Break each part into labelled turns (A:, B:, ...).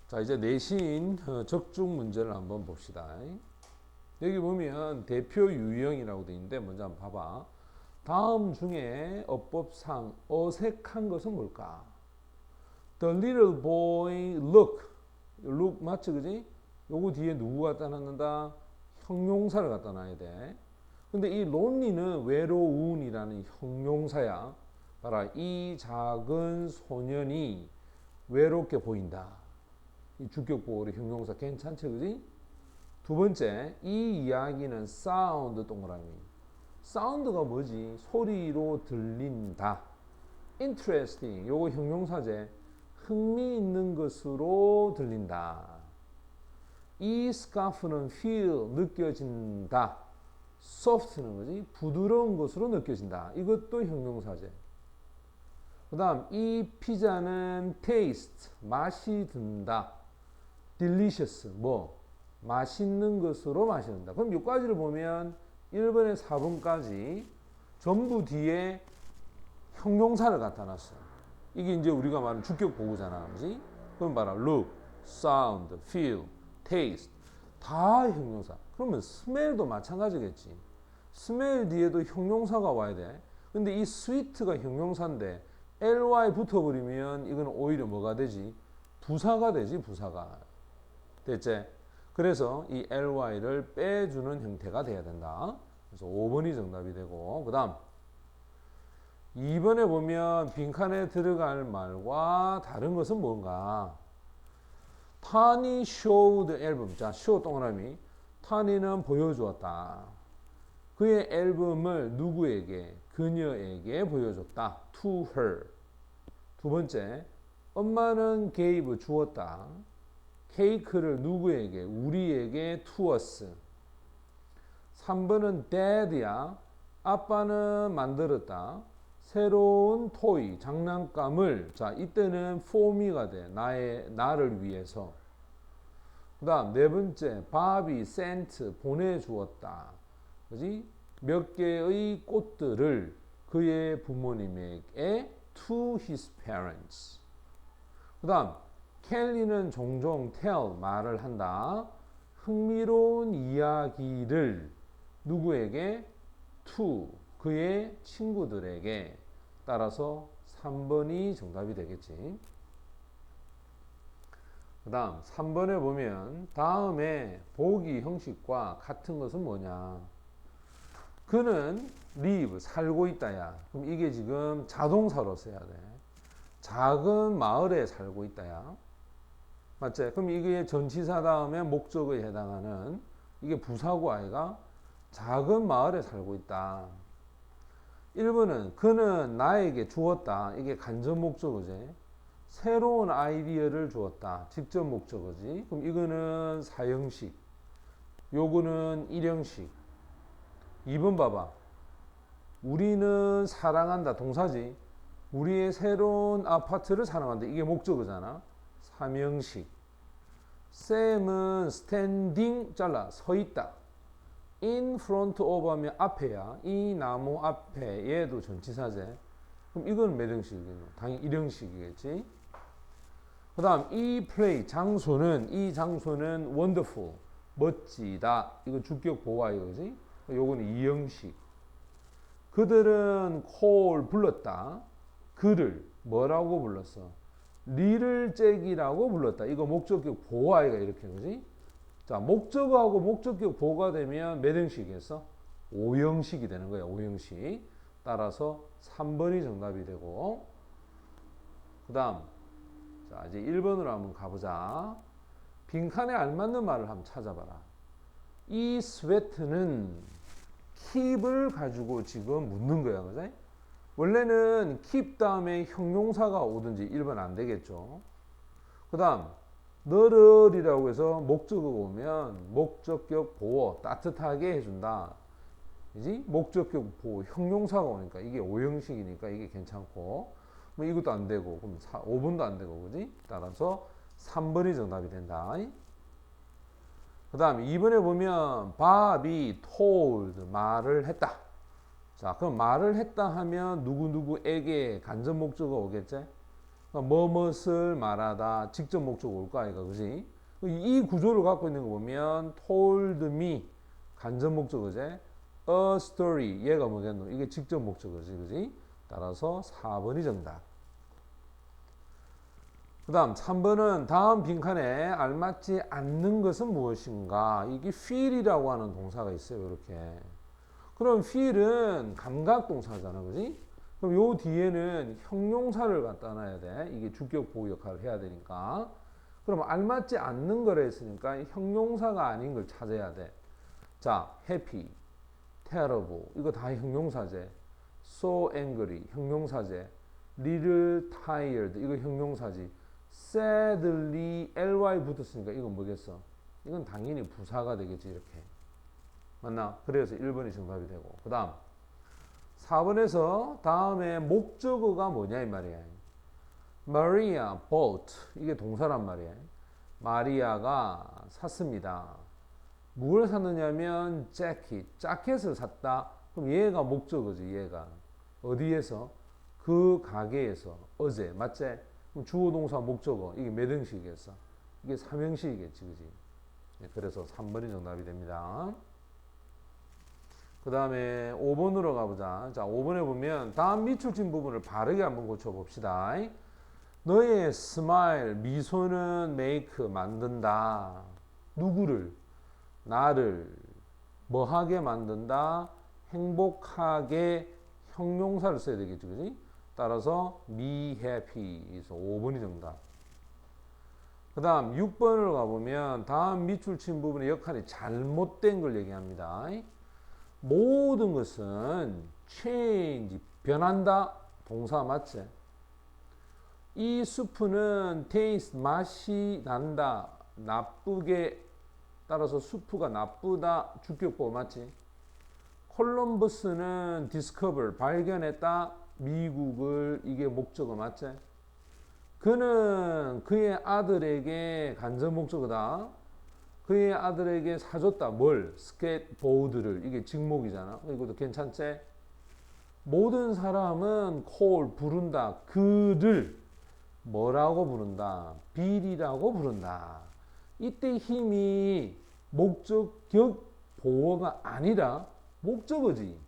A: 자, 이제 내신 적중 문제를 한번 봅시다. 여기 보면 대표 유형이라고 되어 있는데 먼저 한번 봐봐. 다음 중에 어법상 어색한 것은 뭘까? The little boy look 맞지 그지? 요거 뒤에 누구 갖다 놨는다? 형용사를 갖다 놔야 돼. 근데 이 lonely는 외로운이라는 형용사야. 봐라, 이 작은 소년이 외롭게 보인다. 이 주격 보호의 형용사 괜찮지 그지? 두 번째, 이 이야기는 사운드 동그라미. 사운드가 뭐지? 소리로 들린다. interesting, 요거 형용사제. 흥미있는 것으로 들린다. 이 스카프는 feel, 느껴진다. soft는 뭐지? 부드러운 것으로 느껴진다. 이것도 형용사제. 그 다음, 이 피자는 taste, 맛이 든다. delicious, 뭐? 맛있는 것으로 마신다. 그럼 여기까지를 보면 1번에 4번까지 전부 뒤에 형용사를 갖다 놨어. 이게 이제 우리가 말하는 주격 보구잖아. 그지? 그럼 봐라. look, sound, feel, taste. 다 형용사. 그러면 smell도 마찬가지겠지. smell 뒤에도 형용사가 와야 돼. 근데 이 sweet가 형용사인데 ly 붙어버리면 이건 오히려 뭐가 되지? 부사가 되지, 부사가. 됐지? 그래서 이 ly를 빼주는 형태가 돼야 된다. 그래서 5번이 정답이 되고, 그 다음 2번에 보면 빈칸에 들어갈 말과 다른 것은 뭔가? 타니 showed 앨범. 자, show 동그라미. 타니는 보여주었다. 그의 앨범을 누구에게? 그녀에게 보여줬다. To her. 두 번째, 엄마는 gave 주었다. 케이크를 누구에게? 우리에게 to us. 3번은 dad야. 아빠는 만들었다. 새로운 토이, 장난감을. 자, 이때는 for me가 돼. 나를 위해서. 그 다음 네 번째, 바비 sent, 보내주었다. 그지? 몇 개의 꽃들을 그의 부모님에게 to his parents. 그 다음 켈리는 종종 tell, 말을 한다. 흥미로운 이야기를 누구에게? to, 그의 친구들에게. 따라서 3번이 정답이 되겠지. 그 다음 3번에 보면 다음에 보기 형식과 같은 것은 뭐냐? 그는 live, 살고 있다야. 그럼 이게 지금 자동사로 써야 돼. 작은 마을에 살고 있다야. 맞지? 그럼 이게 전치사 다음에 목적에 해당하는 이게 부사고 아이가 작은 마을에 살고 있다. 1번은 그는 나에게 주었다. 이게 간접 목적어지. 새로운 아이디어를 주었다. 직접 목적어지. 그럼 이거는 사형식. 요거는 일형식. 2번 봐봐. 우리는 사랑한다. 동사지. 우리의 새로운 아파트를 사랑한다. 이게 목적어잖아. 3형식. 쌤은 standing 잘라 서 있다. in front of 하면 앞에야. 이 나무 앞에. 얘도 전치사제. 그럼 이건 몇 형식이겠노? 당연히 1형식이겠지. 그 다음 이 play 장소는, 이 장소는 wonderful, 멋지다. 이거 주격 보호야 이거지. 요거는 2형식. 그들은 call, 불렀다. 그를 뭐라고 불렀어? 리를 잭이라고 불렀다. 이거 목적격 보호아이가 이렇게 그지? 자, 목적어하고 목적격 보호가 되면 몇 형식이겠어? 5형식이 되는 거야. 5형식. 따라서 3번이 정답이 되고, 그 다음 자 이제 1번으로 한번 가보자. 빈칸에 알맞는 말을 한번 찾아봐라. 이 스웨트는 keep을 가지고 지금 묻는 거야. 그지? 원래는 keep 다음에 형용사가 오든지 1번 안 되겠죠. 그 다음 너를이라고 해서 목적어가 오면 목적격 보호, 따뜻하게 해준다. 그지? 목적격 보호, 형용사가 오니까 이게 5형식이니까 이게 괜찮고, 뭐 이것도 안 되고, 그럼 5번도 안 되고, 그지? 따라서 3번이 정답이 된다. 그 다음 2번에 보면 바비 told, 말을 했다. 자, 그럼 말을 했다 하면 누구누구에게 간접 목적어 오겠지? 뭐뭇을 말하다 직접 목적 올 거 아이가 그지? 이 구조를 갖고 있는 거 보면 told me 간접 목적어지 a story 얘가 뭐겠노? 이게 직접 목적어지 그지? 따라서 4번이 정답. 그 다음 3번은 다음 빈칸에 알맞지 않는 것은 무엇인가? 이게 feel이라고 하는 동사가 있어요. 이렇게. 그럼 feel은 감각 동사잖아. 그지? 그럼 요 뒤에는 형용사를 갖다 놔야 돼. 이게 주격 보호 역할을 해야 되니까. 그럼 알맞지 않는 거라 했으니까 형용사가 아닌 걸 찾아야 돼. 자, happy, terrible 이거 다 형용사제. so angry 형용사제. little tired 이거 형용사지. sadly ly 붙었으니까 이건 뭐겠어? 이건 당연히 부사가 되겠지 이렇게. 맞나? 그래서 1번이 정답이 되고. 그 다음 4번에서 다음에 목적어가 뭐냐 이 말이야. Maria bought 이게 동사란 말이야. 마리아가 샀습니다. 무엇을 샀느냐면 자켓을 샀다. 그럼 얘가 목적어지 얘가. 어디에서? 그 가게에서 어제 맞지? 그럼 주어 동사 목적어 이게 몇 형식이겠어? 이게 3형식이겠지 그지? 그래서 3번이 정답이 됩니다. 그 다음에 5번으로 가보자. 자, 5번에 보면 다음 밑줄진 부분을 바르게 한번 고쳐봅시다. 너의 스마일, 미소는 make, 만든다. 누구를? 나를 뭐하게 만든다? 행복하게 형용사를 써야 되겠지, 그지? 따라서 be happy. 그래서 5번이 정답. 그 다음 6번을 가보면 다음 밑줄친 부분의 역할이 잘못된 걸 얘기합니다. 모든 것은 change, 변한다. 동사 맞지? 이 수프는 taste, 맛이 난다. 나쁘게 따라서 수프가 나쁘다. 주격보 맞지? 콜럼버스는 discover, 발견했다. 미국을 이게 목적어 맞지? 그는 그의 아들에게 간접 목적어다. 그의 아들에게 사줬다. 뭘? 스케이트보드를. 이게 직목이잖아. 이것도 괜찮지? 모든 사람은 call, 부른다. 그를 뭐라고 부른다? 빌이라고 부른다. 이때 힘이 목적격 보어가 아니라 목적어지.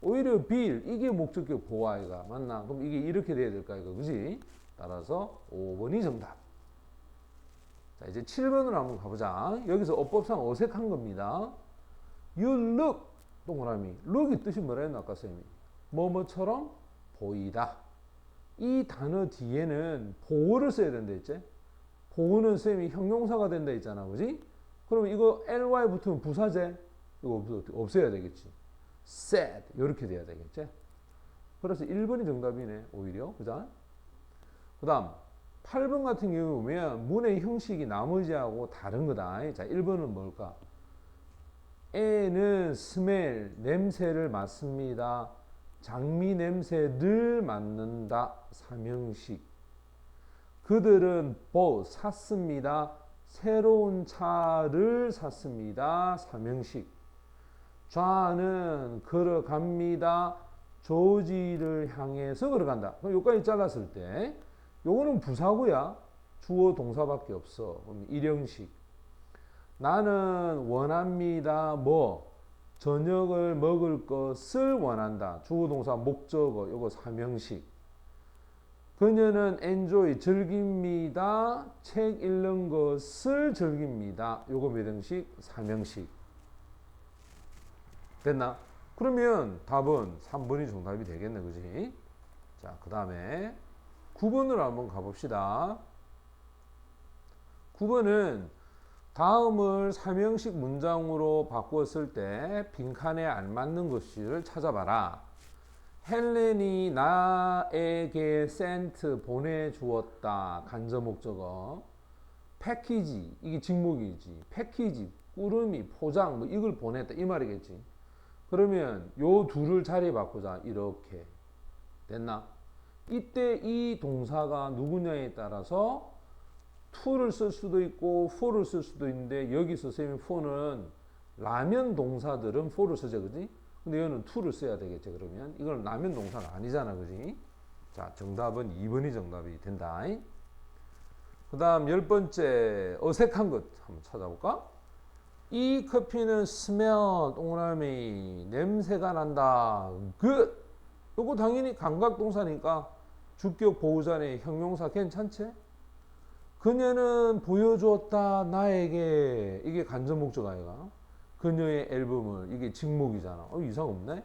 A: 오히려 빌, 이게 목적격 보어 아이가. 맞나? 그럼 이게 이렇게 돼야 될까? 이거, 그지? 따라서 5번이 정답. 자, 이제 7번으로 한번 가보자. 여기서 어법상 어색한 겁니다. You look, 동그라미. look이 뜻이 뭐라 했나, 아까 쌤이? 뭐뭐처럼 보이다. 이 단어 뒤에는 보어를 써야 된다 했지? 보어는 쌤이 형용사가 된다 했잖아, 그지? 그럼 이거 ly 붙으면 부사제? 이거 없애야 되겠지. said, 이렇게 돼야 되겠지? 그래서 1번이 정답이네, 오히려. 그자? 그 다음 8번 같은 경우 보면 문의 형식이 나머지하고 다른 거다. 자, 1번은 뭘까? 애는 smell, 냄새를 맡습니다. 장미 냄새를 맡는다. 3형식. 그들은 bought, 샀습니다. 새로운 차를 샀습니다. 3형식. 좌는 걸어갑니다. 조지를 향해서 걸어간다. 그럼 여기까지 잘랐을 때 요거는 부사고야. 주어 동사밖에 없어. 그럼 1형식. 나는 원합니다. 뭐? 저녁을 먹을 것을 원한다. 주어 동사 목적어. 요거 3형식. 그녀는 enjoy, 즐깁니다. 책 읽는 것을 즐깁니다. 요거 몇 형식? 3형식. 됐나? 그러면 답은 3번이 정답이 되겠네. 그지? 자, 그 다음에 9번으로 한번 가봅시다. 9번은 다음을 3형식 문장으로 바꾸었을 때 빈칸에 알맞는 것을 찾아봐라. 헬렌이 나에게 센트 보내주었다. 간접 목적어. 패키지, 이게 직목이지. 패키지, 꾸러미, 포장, 뭐 이걸 보냈다. 이 말이겠지. 그러면 요 둘을 자리 바꾸자. 이렇게. 됐나? 이때 이 동사가 누구냐에 따라서 to를 쓸 수도 있고 for를 쓸 수도 있는데 여기서 쌤이 for는 라면 동사들은 for를 쓰죠. 그지? 근데 얘는 to를 써야 되겠죠. 그러면 이건 라면 동사가 아니잖아. 그지? 자, 정답은 2번이 정답이 된다. 그 다음 10번째 어색한 것 한번 찾아볼까? 이 커피는 smell 동그라미 냄새가 난다. good. 요거 당연히 감각동사니까 주격 보호자의 형용사 괜찮지? 그녀는 보여주었다 나에게. 이게 간접 목적 아이가? 그녀의 앨범을. 이게 직목이잖아. 이상 없네?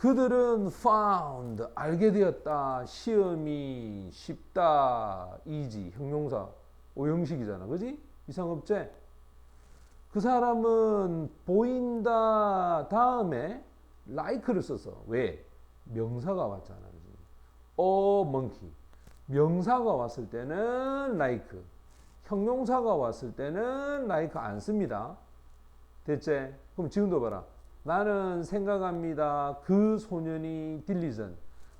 A: 그들은 found 알게 되었다. 시험이 쉽다. easy 형용사 오형식이잖아. 그지? 이상 없지? 그 사람은 보인다 다음에 like를 썼어. 왜? 명사가 왔잖아. 그지? a monkey 명사가 왔을 때는 like, 형용사가 왔을 때는 like 안 씁니다. 됐지? 그럼 지금도 봐라. 나는 생각합니다. 그 소년이 diligent,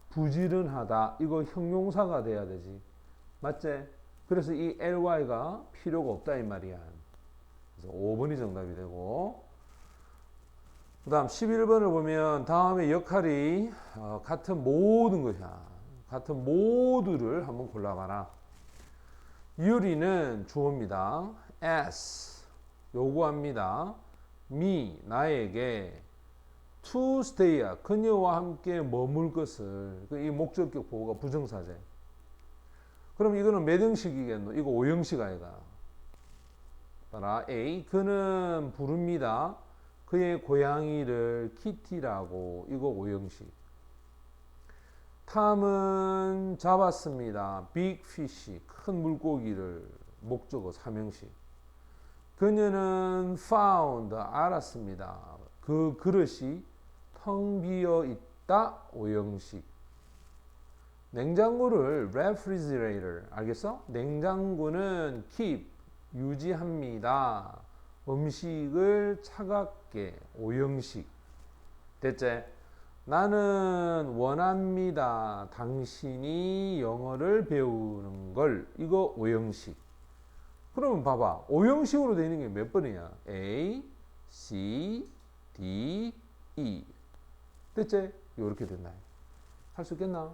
A: 부지런하다. 이거 형용사가 돼야 되지. 맞지? 그래서 이 ly가 필요가 없다 이 말이야. 그래서 5번이 정답이 되고, 그 다음 11번을 보면 다음에 역할이 같은 모든 것이야. 같은 모두를 한번 골라봐라. 유리는 주어입니다. ask 요구합니다. me 나에게 to stay야 그녀와 함께 머물 것을. 이 목적격 보호가 부정사제. 그럼 이거는 몇 형식이겠노? 이거 5형식 아이가. 봐라. A 그는 부릅니다. 그의 고양이를 키티라고. 이거 5형식. 탐은 잡았습니다. big fish 큰 물고기를. 목적어 3형식. 그녀는 found 알았습니다. 그 그릇이 텅 비어 있다 5형식. 냉장고를 refrigerator 알겠어? 냉장고는 keep 유지합니다. 음식을 차갑게 5형식. 됐지? 나는 원합니다. 당신이 영어를 배우는 걸. 이거 5형식. 그러면 봐봐. 5형식으로 되어 있는 게 몇 번이야? A, C, D, E. 됐지? 이렇게 된다. 할 수 있겠나?